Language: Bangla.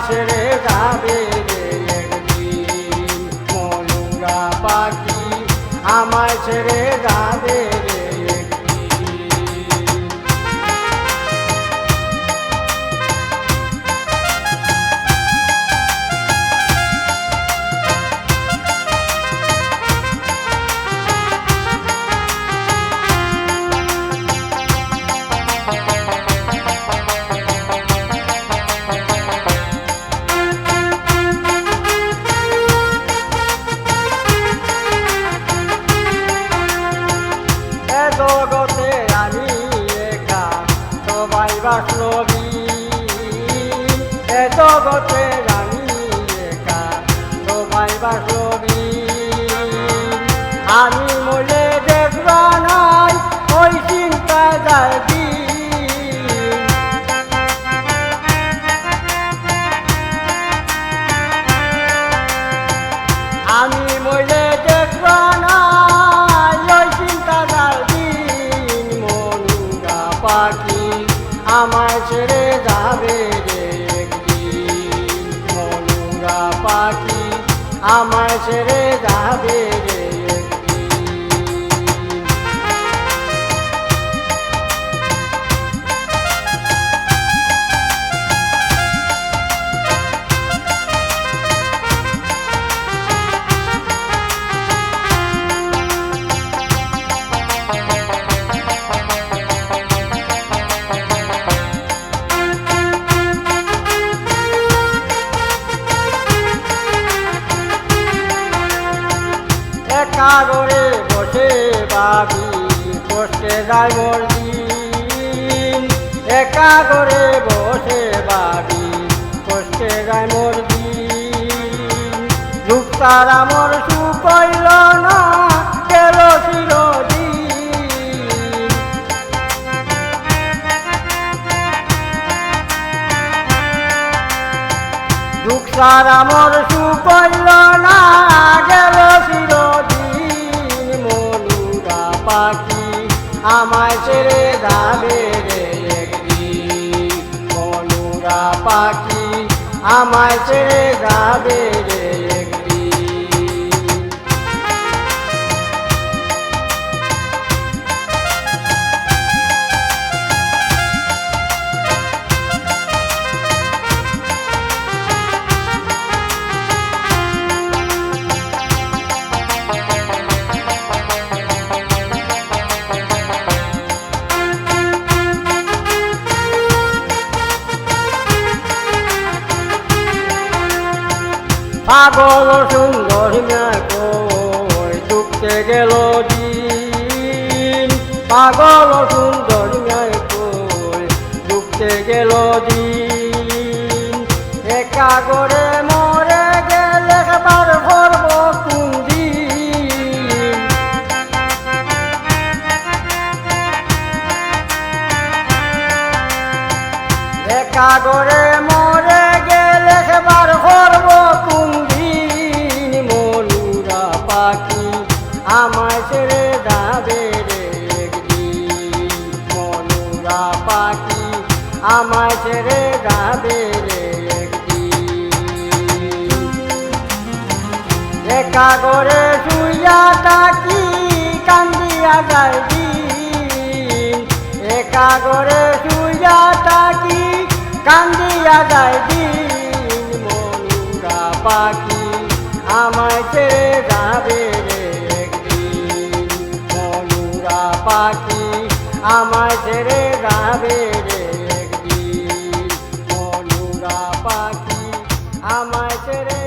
ছেড়ে যাবে রে একদিন। মনুরা পাখি আমায় ছেড়ে যাবে রে একদিন। জগতে আমি একা সবাই বাসলো বিন। এ জগতে আমি একা সবাই বাসলো বিন। আমি মলে দেখবা নাই ওই চিন্তা যায় দিন। আমি মলে দেখবা নাই ওই চিন্তা যায় দিন। মনুরা পাখি আমায় ছেড়ে যাবে রে একদিন। মনুরা পাখি আমায় ছেড়ে যাবে রে একদিন। একা করে বসে ভাবি কষ্টে যায় মোর দিন। একা করে বসে ভাবি কষ্টে যায় মোর দিন। দুঃখ তারা মোর সুখ হইল না গেল চিরদিন। দুঃখ তারা মোর সুখ হইল না গেল চিরদিন। মনুরা পাখি আমায় ছেড়ে যাবে রে একদিন। মনুরা পাখি আমায় ছেড়ে যাবে রে একদিন। পাগল সুন্দর কই ডুবতে গেল দিন। পাগল সুন্দর কই ডুবতে গেল দিন। একা করে মরে গেলে বার ভরব কোন দিন। একা করে মরে গেলে বার ভরব কোন দিন। মনুরা পাখি আমায় ছেড়ে যাবে রে একদিন। মনুরা পাখি আমায় ছেড়ে যাবে রে একদিন। একা করে শুইয়া থাকি কান্দিয়া যায় দিন। একা করে শুইয়া থাকি কান্দিয়া যায় দিন। মনুরা পাখি আমায় ছেড়ে যাবে রে একদিন। মনুরা পাখি আমায় ছেড়ে যাবে রে একদিন। মনুরা পাখি আমায় ছেড়ে